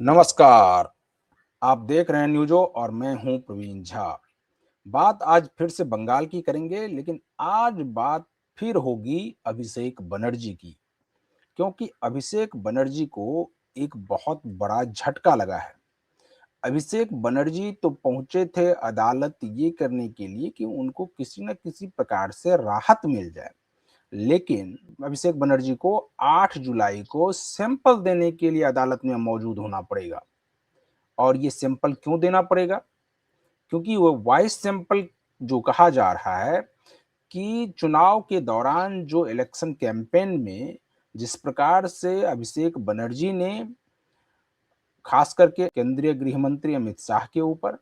नमस्कार। आप देख रहे हैं न्यूज़ो और मैं हूं प्रवीण झा। बात आज फिर से बंगाल की करेंगे, लेकिन आज बात फिर होगी अभिषेक बनर्जी की, क्योंकि अभिषेक बनर्जी को एक बहुत बड़ा झटका लगा है। अभिषेक बनर्जी तो पहुंचे थे अदालत ये करने के लिए कि उनको किसी न किसी प्रकार से राहत मिल जाए, लेकिन अभिषेक बनर्जी को 8 जुलाई को सैंपल देने के लिए अदालत में मौजूद होना पड़ेगा। और ये सैंपल क्यों देना पड़ेगा? क्योंकि वो वॉइस सैंपल जो कहा जा रहा है कि चुनाव के दौरान जो इलेक्शन कैंपेन में जिस प्रकार से अभिषेक बनर्जी ने खास करके केंद्रीय गृह मंत्री अमित शाह के ऊपर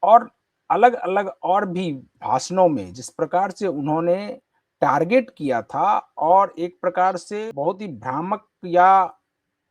और अलग अलग और भी भाषणों में जिस प्रकार से उन्होंने टारगेट किया था और एक प्रकार से बहुत ही भ्रामक या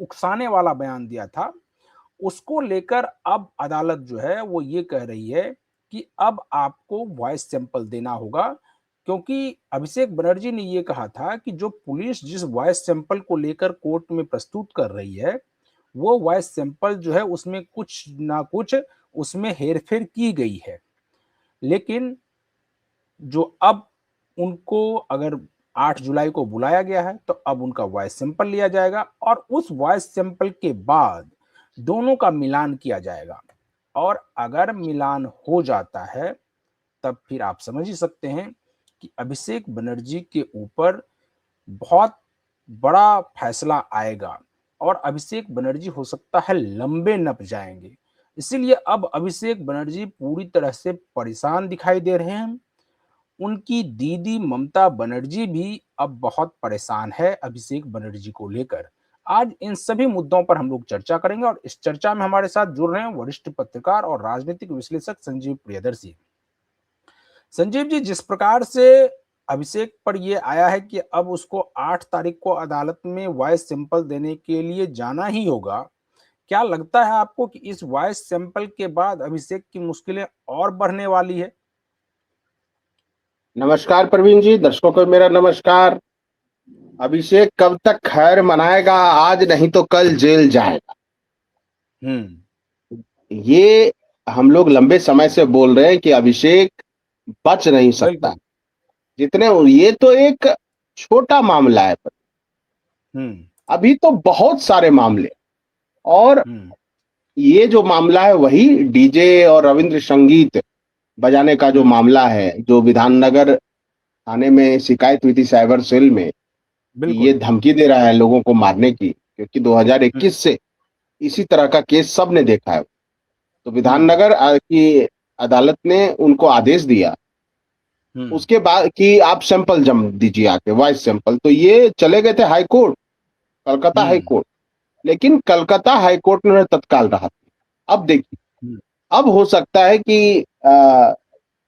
उकसाने वाला बयान दिया था, उसको लेकर अब अदालत जो है वो ये कह रही है कि अब आपको वॉइस सैंपल देना होगा, क्योंकि अभिषेक बनर्जी ने ये कहा था कि जो पुलिस जिस वॉइस सैंपल को लेकर कोर्ट में प्रस्तुत कर रही है, वो वॉइस सैंपल जो है उसमें कुछ ना कुछ उसमें हेरफेर की गई है। लेकिन जो अब उनको अगर 8 जुलाई को बुलाया गया है तो अब उनका वॉइस सैंपल लिया जाएगा और उस वॉइस सैंपल के बाद दोनों का मिलान किया जाएगा। और अगर मिलान हो जाता है तब फिर आप समझ ही सकते हैं कि अभिषेक बनर्जी के ऊपर बहुत बड़ा फैसला आएगा और अभिषेक बनर्जी हो सकता है लंबे नप जाएंगे। इसीलिए अब अभिषेक बनर्जी पूरी तरह से परेशान दिखाई दे रहे हैं। उनकी दीदी ममता बनर्जी भी अब बहुत परेशान है अभिषेक बनर्जी को लेकर। आज इन सभी मुद्दों पर हम लोग चर्चा करेंगे और इस चर्चा में हमारे साथ जुड़ रहे हैं वरिष्ठ पत्रकार और राजनीतिक विश्लेषक संजीव प्रियदर्शी। संजीव जी, जिस प्रकार से अभिषेक पर यह आया है कि अब उसको 8 तारीख को अदालत में वॉइस सैंपल देने के लिए जाना ही होगा, क्या लगता है आपको कि इस वॉइस सैंपल के बाद अभिषेक की मुश्किलें और बढ़ने वाली है? नमस्कार प्रवीण जी, दर्शकों को मेरा नमस्कार। अभिषेक कब तक खैर मनाएगा? आज नहीं तो कल जेल जाएगा। हम्म। ये हम लोग लंबे समय से बोल रहे हैं कि अभिषेक बच नहीं सकता। बिल्कुल। जितने ये तो एक छोटा मामला है, हम्म। अभी तो बहुत सारे मामले। और हम्म। ये जो मामला है वही डीजे और रविंद्र संगीत बजाने का जो हम्म। मामला है, जो विधाननगर थाने में शिकायत हुई थी साइबर सेल में कि ये बिल्कुल। धमकी दे रहा है लोगों को मारने की, क्योंकि हम्म। 2021 से इसी तरह का केस सबने देखा है। तो हम्म। विधाननगर की अदालत ने उनको आदेश दिया हम्म। उसके बाद कि आप सैंपल जम दीजिए आके, वॉइस सैंपल। तो ये चले गए थे हाई कोर्ट, कलकत्ता हाई हम्म। कोर्ट। लेकिन कलकत्ता हाई कोर्ट ने उन्हें तत्काल राहत दी। अब देखिए, हम्म। अब हो सकता है कि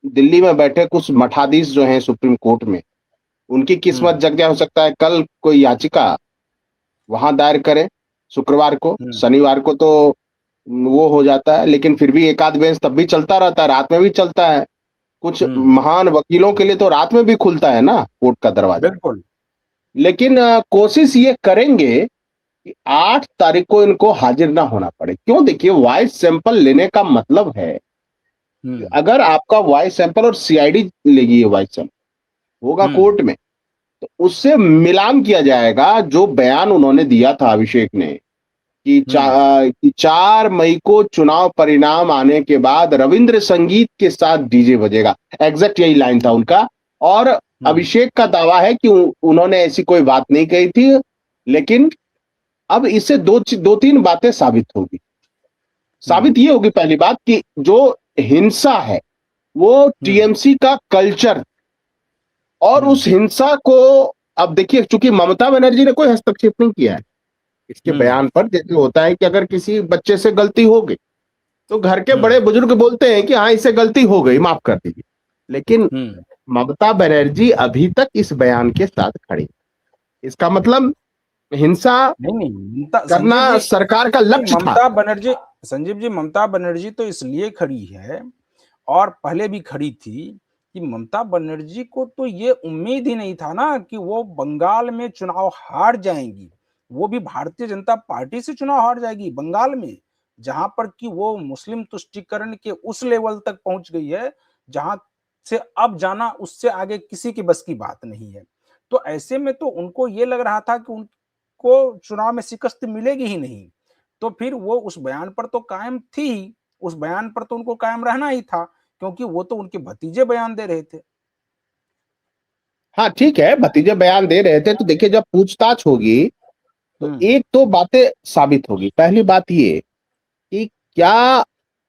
दिल्ली में बैठे कुछ मठाधीश जो हैं सुप्रीम कोर्ट में, उनकी किस्मत हम्म। जग जाए। हो सकता है कल कोई याचिका वहां दायर करें, शुक्रवार को। हम्म। शनिवार को तो वो हो जाता है, लेकिन फिर भी एक आध बेंच तब भी चलता रहता है, रात में भी चलता है। कुछ हम्म। महान वकीलों के लिए तो रात में भी खुलता है ना कोर्ट का दरवाजा। बिल्कुल। लेकिन कोशिश ये करेंगे कि 8 तारीख को इनको हाजिर ना होना पड़े। क्यों? देखिए, वॉइस सैंपल लेने का मतलब है कि हम्म। अगर आपका वॉइस सैंपल और सीआईडी लेगी, ये वॉइस सैंपल होगा हम्म। कोर्ट में, तो उससे मिलान किया जाएगा जो बयान उन्होंने दिया था अभिषेक ने कि हम्म। 4 मई को चुनाव परिणाम आने के बाद रविंद्र संगीत के साथ डीजे बजेगा। एग्जैक्ट यही लाइन था उनका। और हम्म। अभिषेक का दावा है कि उन्होंने ऐसी कोई बात नहीं कही थी। लेकिन अब इससे दो तीन बातें साबित होगी। साबित हम्म। ये होगी, पहली बात, कि जो हिंसा है वो हम्म। टीएमसी का कल्चर, और उस हम्म। हिंसा को, अब देखिए, चूंकि ममता बनर्जी ने कोई हस्तक्षेप नहीं किया है इसके हम्म। बयान पर। जैसे होता है कि अगर किसी बच्चे से गलती हो गई तो घर के बड़े हम्म। बुजुर्ग बोलते हैं कि हाँ, इससे गलती हो गई, माफ कर दीजिए। लेकिन हम्म। ममता बनर्जी अभी तक इस बयान के साथ खड़ी। इसका मतलब हिंसा नहीं नहीं, ममता करना संजीव जी, सरकार का नहीं लक्ष्य था। ममता बनर्जी, संजीव जी ममता बनर्जी तो इसलिए खड़ी है और पहले भी खड़ी थी कि ममता बनर्जी को तो ये उम्मीद ही नहीं था ना कि वो बंगाल में चुनाव हार जाएंगी। वो भी भारतीय जनता पार्टी से चुनाव हार जाएगी बंगाल में, जहां पर कि वो मुस्लिम तुष्टीकरण के उस लेवल तक पहुंच गई है जहां से अब जाना उससे आगे किसी के बस की बात नहीं है। तो ऐसे में तो उनको ये लग रहा था कि उनको चुनाव में शिकस्त मिलेगी ही नहीं। तो फिर वो उस बयान पर तो कायम थी ही, उस बयान पर तो उनको कायम रहना ही था, क्योंकि वो तो उनके भतीजे बयान दे रहे थे। हाँ ठीक है, भतीजे बयान दे रहे थे, तो देखिए जब पूछताछ होगी तो हम्म। एक दो बातें साबित होगी। पहली बात ये कि क्या,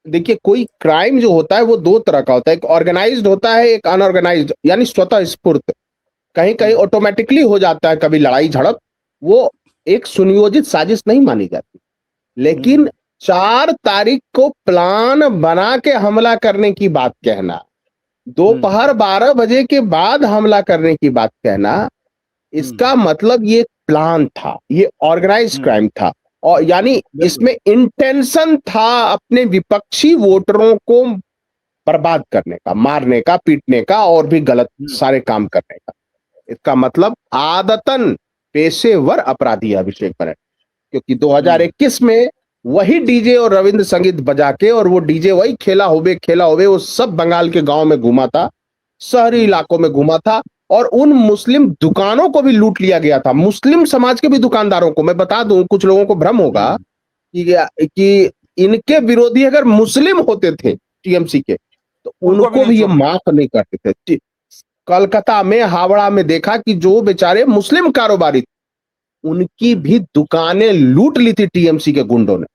देखिए कोई क्राइम जो होता है वो दो तरह का होता है, एक ऑर्गेनाइज्ड होता है, एक अनऑर्गेनाइज्ड, यानी स्वतः स्फूर्त। कहीं कहीं हम्म। ऑटोमेटिकली हो जाता है, कभी लड़ाई झड़प, वो एक सुनियोजित साजिश नहीं मानी जाती। लेकिन हम्म। 4 तारीख को प्लान बना के हमला करने की बात कहना, हम्म। दोपहर 12 बजे के बाद हमला करने की बात कहना, हम्म। इसका मतलब ये प्लान था, ये ऑर्गेनाइज्ड हम्म। क्राइम था। और यानी बिल्कुल। इसमें इंटेंशन था अपने विपक्षी वोटरों को बर्बाद करने का, मारने का, पीटने का और भी गलत हम्म। सारे काम करने का। इसका मतलब आदतन पेशेवर अपराधी है अभिषेक बनर्जी, क्योंकि हम्म। 2021 में वही डीजे और रविंद्र संगीत बजा के, और वो डीजे वही खेला होबे वो सब बंगाल के गांव में घुमा था, शहरी हम्म। इलाकों में घुमा था, और उन मुस्लिम दुकानों को भी लूट लिया गया था। मुस्लिम समाज के भी दुकानदारों को, मैं बता दूं, कुछ लोगों को भ्रम होगा हम्म। कि इनके विरोधी अगर मुस्लिम होते थे टीएमसी के, तो उनको भी उनको नहीं भी ये छोड़ते थे। माफ नहीं करते थे। कलकत्ता में, हावड़ा में देखा कि जो बेचारे मुस्लिम कारोबारी थे, उनकी हम्म। भी दुकानें लूट ली थी टीएमसी के गुंडों ने,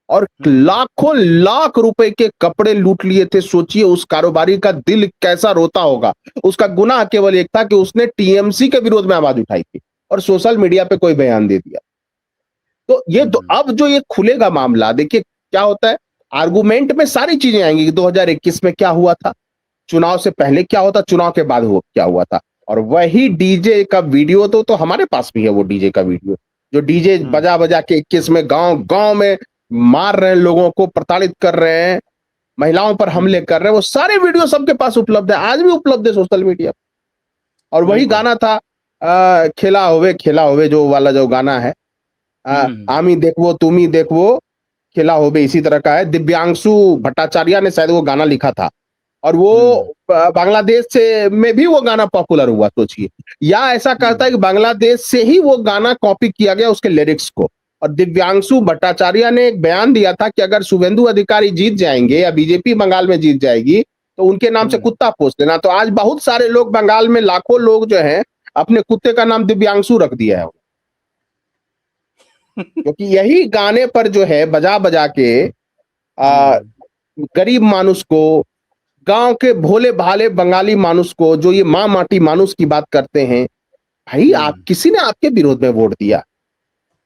और हम्म। लाखों लाख रुपए के कपड़े लूट लिए थे। सोचिए उस कारोबारी का दिल कैसा रोता होगा। उसका गुनाह केवल एक था कि उसने टीएमसी के विरोध में आवाज उठाई थी और सोशल मीडिया पे कोई बयान दे दिया। तो ये तो हम्म। अब जो ये खुलेगा मामला, देखिए क्या होता है। आर्गुमेंट में सारी चीजें आएंगी कि 2021 में क्या हुआ था, चुनाव से पहले क्या होता, चुनाव के बाद हो क्या हुआ था। और वही डीजे का वीडियो तो हमारे पास भी है, वो डीजे का वीडियो जो डीजे हम्म। बजा बजा के 21 में गांव गांव में मार रहे हैं, लोगों को प्रताड़ित कर रहे हैं, महिलाओं पर हमले हम्म। कर रहे हैं, वो सारे वीडियो सबके पास उपलब्ध है, आज भी उपलब्ध है सोशल मीडिया पर। और वही बिल्कुल। गाना था, खेला होवे जो वाला जो गाना है, हम्म। आमी देखवो तुमी देखवो खेला होवे, इसी तरह का है। दिव्यांशु भट्टाचार्य ने शायद वो गाना लिखा था, और वो हम्म। बांग्लादेश से में भी वो गाना पॉपुलर हुआ, सोचिए। या ऐसा कहता है हम्म। कि बांग्लादेश से ही वो गाना कॉपी किया गया, उसके लिरिक्स को। और दिव्यांशु भट्टाचार्य ने एक बयान दिया था कि अगर शुभेंदु अधिकारी जीत जाएंगे या बीजेपी बंगाल में जीत जाएगी, तो उनके नाम से हम्म। कुत्ता पोस देना। तो आज बहुत सारे लोग बंगाल में, लाखों लोग जो हैं, अपने कुत्ते का नाम दिव्यांशु रख दिया है, क्योंकि यही गाने पर जो है बजा बजा के आ, हम्म। गरीब मानुष को, गांव के भोले भाले बंगाली मानुष को, जो ये माँ माटी मानुष की बात करते हैं, भाई आप, हम्म। किसी ने आपके विरोध में वोट दिया,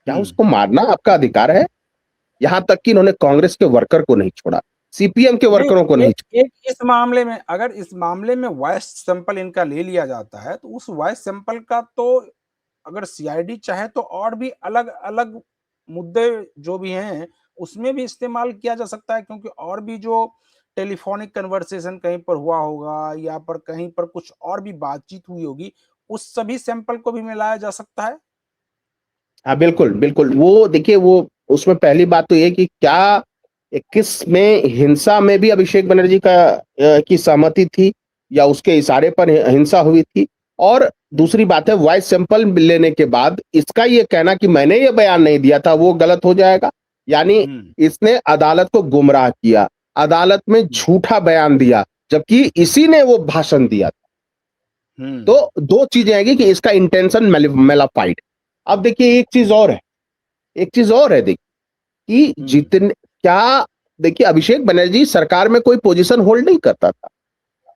क्या हम्म। उसको मारना आपका अधिकार है? यहां तक कि इन्होंने कांग्रेस के वर्कर को नहीं छोड़ा, सीपीएम के नहीं, वर्करों को नहीं एक छोड़ा। एक इस मामले में, अगर इस मामले में वॉइस सैंपल इनका ले लिया जाता है, तो उस वॉइस सैंपल का तो अगर सीआईडी चाहे तो और भी अलग-अलग मुद्दे जो भी हैं, उसमें भी इस्तेमाल किया जा सकता है, क्योंकि और भी जो टेलीफोनिक कन्वर्सेशन कहीं पर हुआ होगा या पर कहीं पर कुछ और भी बातचीत हुई होगी, उस सभी सैंपल को भी मिलाया जा सकता है। हाँ बिल्कुल बिल्कुल, वो देखिए, वो उसमें पहली बात तो ये कि क्या 21 में हिंसा में भी अभिषेक बनर्जी का की सहमति थी, या उसके इशारे पर हिंसा हुई थी। और दूसरी बात है, वॉइस सैंपल लेने के बाद इसका ये कहना कि मैंने ये बयान नहीं दिया था, वो गलत हो जाएगा। यानी हुँ। इसने अदालत को गुमराह किया, अदालत में हुँ। झूठा बयान दिया, जबकि इसी ने वो भाषण दिया। तो हुँ। दो चीजें आएगी कि इसका इंटेंशन मेलाफाइड। अब देखिए एक चीज और है, एक चीज और है, देखिए कि हुँ। जितने, क्या, देखिए अभिषेक बनर्जी सरकार में कोई पोजीशन होल्ड नहीं करता था।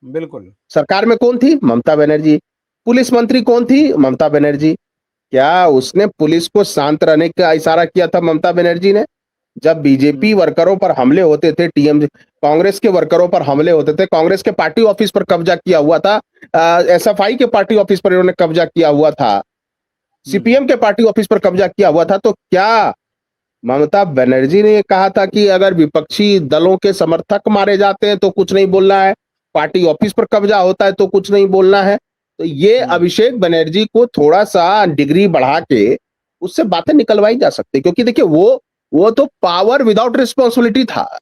बिल्कुल। सरकार में कौन थी? ममता बनर्जी। पुलिस मंत्री कौन थी? ममता बनर्जी। क्या उसने पुलिस को शांत रहने का इशारा किया था ममता बनर्जी ने? जब बीजेपी हुँ। वर्करों पर हमले होते थे, टीएम कांग्रेस के वर्करों पर हमले होते थे, कांग्रेस के पार्टी ऑफिस पर कब्जा किया हुआ था, एसएफआई के पार्टी ऑफिस पर इन्होंने कब्जा किया हुआ था, हुँ। सीपीएम के पार्टी ऑफिस पर कब्जा किया हुआ था, तो क्या ममता बनर्जी ने कहा था कि अगर विपक्षी दलों के समर्थक मारे जाते हैं तो कुछ नहीं बोलना है, पार्टी ऑफिस पर कब्जा होता है तो कुछ नहीं बोलना है? तो ये हुँ। अभिषेक बनर्जी को थोड़ा सा डिग्री बढ़ा के उससे बातें निकलवाई जा सकती है, क्योंकि देखिए वो तो पावर विदाउट रिस्पॉन्सिबिलिटी था,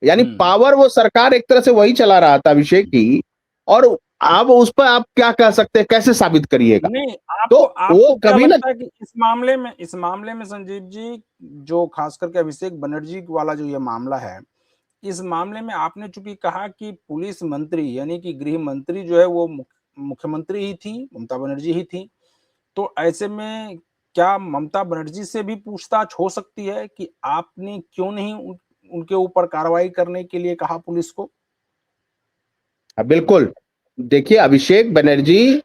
यानी हम्म। पावर वो सरकार एक तरह से वही चला रहा था अभिषेक की, और अब उस पर आप क्या कह सकते हैं, कैसे साबित करिएगा? नहीं, तो आपको वो आपको क्या कभी ना लगता है कि इस मामले में संजीव जी, जो खास करके अभिषेक बनर्जी वाला जो ये मामला है, इस मामले में आपने चूंकि कहा कि पुलिस मंत्री यानी कि गृह मंत्री जो है वो मुख्यमंत्री ही थी, ममता बनर्जी ही थी। तो ऐसे में क्या ममता बनर्जी से भी पूछताछ हो सकती है कि आपने क्यों नहीं उनके ऊपर कार्रवाई करने के लिए कहा पुलिस को? बिल्कुल। देखिए, अभिषेक बनर्जी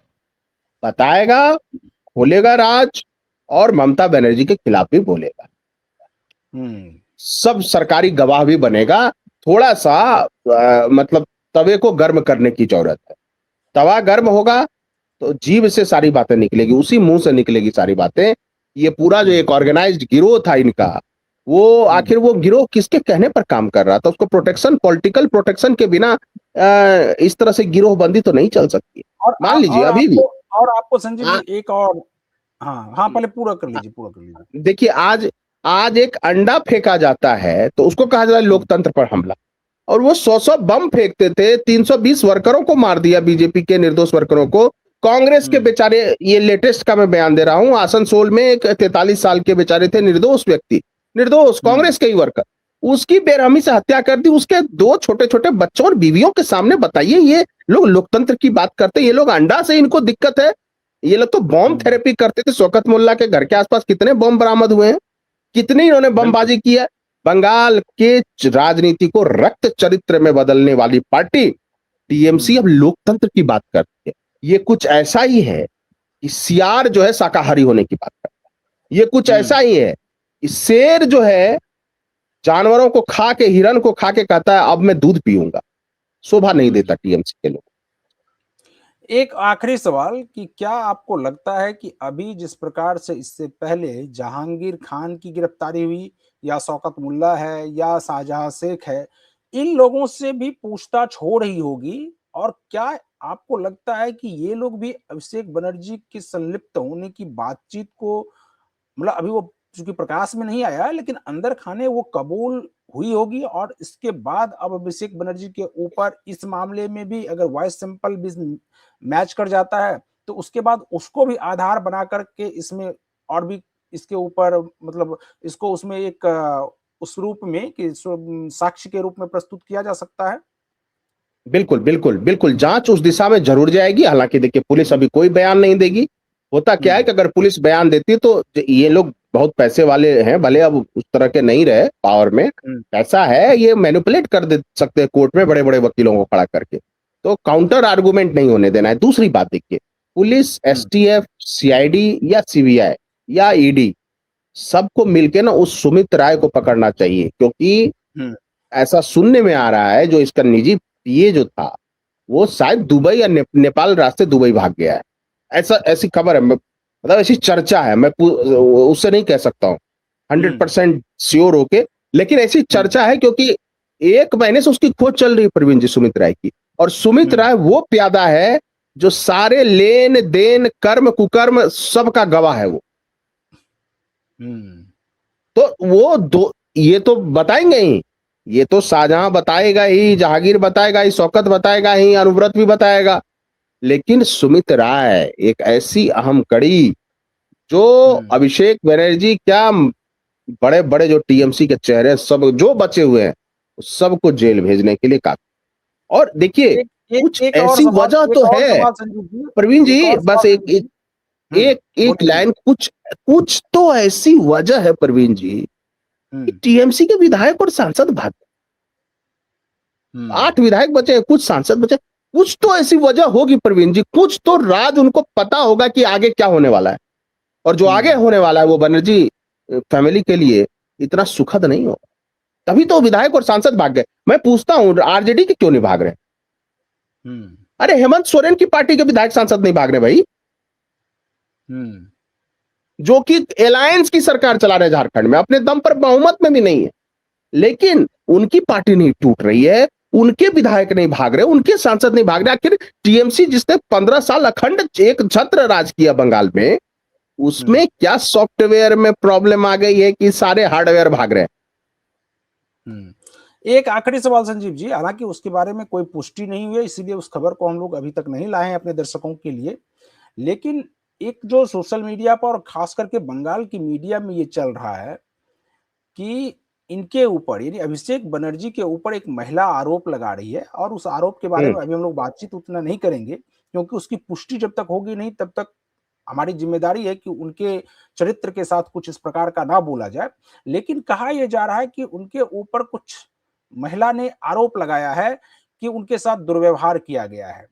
बताएगा, खोलेगा राज, और ममता बनर्जी के खिलाफ भी बोलेगा। हम्म। सब सरकारी गवाह भी बनेगा। थोड़ा-सा मतलब तवे को गर्म करने की ज़रूरत है। तवा गर्म होगा, तो जीभ से सारी बातें निकलेगी, उसी मुँह से निकलेगी सारी बातें। ये पूरा जो हम्म। एक ऑर्गेनाइज़्ड गिरोह था इनका, वो हम्म। आखिर वो गिरोह किसके कहने पर काम कर रहा था? उसको प्रोटेक्शन, पॉलिटिकल प्रोटेक्शन के बिना इस तरह से गिरोहबंदी तो नहीं चल सकती। और मान लीजिए और अभी भी आपको संजीव आ जी एक और, हाँ हाँ, पहले पूरा कर लीजिए, पूरा कर लीजिए। देखिए, आज आज एक अंडा फेंका जाता है, तो उसको कहा जाता है हम्म। लोकतंत्र पर हमला। और वो 100-100 बम फेंकते थे, 320 वर्करों को मार दिया, बीजेपी के निर्दोष वर्करों को। कांग्रेस के हम्म। बेचारे, ये लेटेस्ट का मैं बयान दे रहा हूं, आसनसोल में एक 43 साल के बेचारे थे, निर्दोष व्यक्ति, निर्दोष हम्म। कांग्रेस के ही वर्कर, उसकी बेरहमी से हत्या कर दी। उसके 2 छोटे-छोटे बच्चों और बीवियों के सामने। बताइए, ये लोग लोकतंत्र की बात करते हैं, ये लोग अंडा से इनको दिक्कत है। ये लोग तो बॉम्ब हम्म। थेरेपी करते थे। शौकत मोल्ला के घर के आसपास कितने बम बरामद हुए हैं, कितनी इन्होंने बिल्कुल। बमबाजी की है। बंगाल के राजनीति को रक्त चरित्र में बदलने वाली पार्टी टीएमसी हम्म। अब लोकतंत्र की बात करती है। ये कुछ ऐसा ही है कि सियार जो है शाकाहारी होने की बात करता है। ये कुछ ऐसा हम्म। ही है कि शेर जो है जानवरों को खा के, हिरन को खा के कहता है अब मैं दूध पीऊंगा। शोभा नहीं हम्म। देता टीएमसी के लोग। एक आखिरी सवाल कि क्या आपको लगता है कि अभी जिस प्रकार से इससे पहले जहांगीर खान की गिरफ्तारी हुई, या शौकत मुल्ला है, या शाहजहां शेख है, इन लोगों से भी पूछताछ हो रही होगी, और क्या आपको लगता है कि ये लोग भी अभिषेक बनर्जी के संलिप्त होने की बातचीत को, मतलब अभी वो चूंकि प्रकाश में नहीं आया, लेकिन अंदर खाने वो कबूल हुई होगी, और इसके बाद अब अभिषेक बनर्जी के ऊपर इस मामले में भी अगर वॉइस सैंपल भी मैच कर जाता है, तो उसके बाद उसको भी आधार बना करके इसमें और भी इसके ऊपर, मतलब इसको उसमें एक उस रूप में कि साक्ष्य के रूप में प्रस्तुत किया जा सकता है? बिल्कुल, बिल्कुल, बिल्कुल, जाँच उस दिशा में ज़रूर जाएगी। हालाँकि देखिए, पुलिस अभी कोई बयान नहीं देगी। होता क्या है हम्म। कि अगर पुलिस बयान देती तो ये लोग बहुत पैसे वाले हैं, भले अब उस तरह के नहीं रहे पावर में। हम्म। पैसा है, ये मैनिपुलेट कर दे सकते हैं कोर्ट में बड़े-बड़े वकीलों को खड़ा करके। तो काउंटर आर्गुमेंट नहीं होने देना है। दूसरी बात देखिए, पुलिस, हम्म। एसटीएफ, सीआईडी या सीबीआई या ईडी, सबको मिलके ना उस सुमित राय को पकड़ना चाहिए, क्योंकि हम्म। ऐसा सुनने में आ रहा है जो इसका निजी पीए जो था, वो शायद दुबई या नेपाल रास्ते दुबई भाग गया है। ऐसी खबर है, मतलब ऐसी चर्चा है। मैं उससे नहीं कह सकता हूँ हम्म। 100% श्योर होके, लेकिन ऐसी हम्म। चर्चा है क्योंकि 1 महीने से उसकी खोज चल रही है प्रवीण जी, सुमित राय की। और सुमित हम्म। राय वो प्यादा है जो सारे लेन-देन, कर्म-कुकर्म सबका गवाह है वो। हम्म। तो वो दो ये तो बताएंगे ही, ये तो शाहजहां बताएगा ही, जहांगीर बताएगा ही, शौकत बताएगा ही, अनुव्रत भी बताएगा। लेकिन सुमित राय एक ऐसी अहम कड़ी, जो हम्म। अभिषेक बनर्जी क्या, बड़े बड़े जो टीएमसी के चेहरे सब जो बचे हुए हैं, सबको जेल भेजने के लिए काफी। और देखिए, एक एक कुछ एक और ऐसी सवाल, वजह तो है संजीव प्रवीण जी, एक जी, और बस सवाल एक संजीव एक जी। हम्म। एक एक बोलिए, लाइन, कुछ कुछ तो ऐसी वजह है प्रवीण जी कि हम्म। टीएमसी के विधायक और सांसद भाग, हम्म। 8 विधायक बचे हैं, कुछ सांसद बचे। कुछ तो ऐसी वजह होगी प्रवीण जी, कुछ तो राज उनको पता होगा कि आगे क्या होने वाला है। और जो आगे हम्म। होने वाला है वो बनर्जी फैमिली के लिए इतना सुखद नहीं होगा। तभी तो विधायक और सांसद भाग गए। मैं पूछता हूं, आरजेडी के क्यों नहीं भाग रहे? हम्म। अरे हेमंत सोरेन की पार्टी के विधायक सांसद नहीं भाग रहे भाई, हम्म। जो कि अलायंस की सरकार चला रहे झारखंड में, अपने दम पर बहुमत में भी नहीं है। लेकिन उनकी पार्टी नहीं टूट रही है, उनके विधायक नहीं भाग रहे, उनके सांसद नहीं भाग रहे। आखिर टीएमसी जिसने 15 साल अखंड एक छत्र राज किया बंगाल में, उसमें क्या सॉफ्टवेयर में प्रॉब्लम आ गई है कि सारे हार्डवेयर भाग रहे हैं? हम्म। एक आखिरी सवाल संजीव जी, हालांकि उसके बारे में कोई पुष्टि नहीं हुई है, इसीलिए उस खबर को हम लोग अभी तक नहीं लाए हैं अपने दर्शकों के लिए। लेकिन एक जो सोशल मीडिया पर और खास करके बंगाल की मीडिया में ये चल रहा है कि इनके ऊपर यानी अभिषेक बनर्जी के ऊपर एक महिला आरोप लगा रही है, और उस आरोप के बारे हुँ, में अभी हम लोग बातचीत उतना नहीं करेंगे, क्योंकि उसकी पुष्टि जब तक होगी नहीं तब तक हमारी जिम्मेदारी है कि उनके चरित्र के साथ कुछ इस प्रकार का ना बोला जाए। लेकिन कहा यह जा रहा है कि उनके ऊपर कुछ महिला ने आरोप लगाया है कि उनके साथ दुर्व्यवहार किया गया है।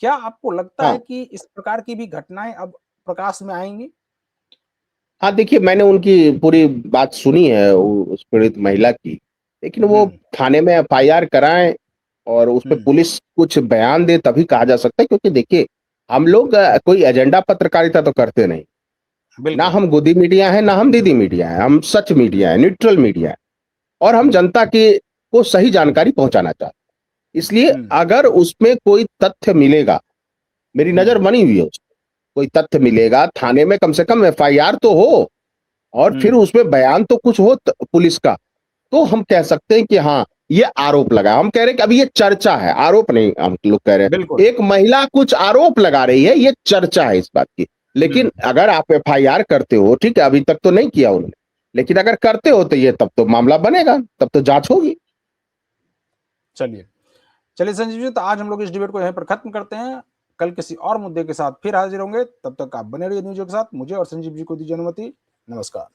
क्या आपको लगता हाँ। है कि इस प्रकार की भी घटनाएं अब प्रकाश में आएंगी? हाँ, देखिए मैंने उनकी पूरी बात सुनी है उस पीड़ित महिला की, लेकिन वो हम्म। थाने में एफआईआर कराएँ और उसपे हम्म। पुलिस कुछ बयान दे तभी कहा जा सकता है क्योंकि देखिए, हम लोग कोई एजेंडा पत्रकारिता तो करते नहीं। ना बिल्कुल। हम गोदी मीडिया है, ना हम दीदी मीडिया है, हम सच मीडिया है, न्यूट्रल मीडिया है और हम हम्म। जनता के को सही जानकारी पहुँचाना चाहते हैं। इसलिए हम्म। अगर उसमें कोई तथ्य मिलेगा, मेरी नज़र हम्म। बनी हुई है उसपे, कोई तथ्य हम्म। मिलेगा, थाने में कम से कम एफआईआर तो हो और फिर हम्म। उसमें बयान तो कुछ हो पुलिस का, तो हम कह सकते हैं कि हाँ, ये आरोप लगा। हम कह रहे हैं कि अभी ये चर्चा है, आरोप नहीं हम लोग कह रहे हैं। बिल्कुल। एक महिला कुछ आरोप लगा रही है, ये चर्चा है इस बात की। लेकिन हम्म। अगर आप एफआईआर करते हो, ठीक है, अभी तक तो नहीं किया उन्होंने, लेकिन अगर करते हो तो ये तब तो मामला बनेगा, तब तो जांच होगी। चलिए, चलिए संजीव जी, तो आज हम लोग इस डिबेट को यहीं पर खत्म करते हैं। कल किसी और मुद्दे के साथ फिर हाजिर होंगे, तब तक आप बने रहिए न्यूज़ के साथ। मुझे और संजीव जी को दीजिए अनुमति। नमस्कार।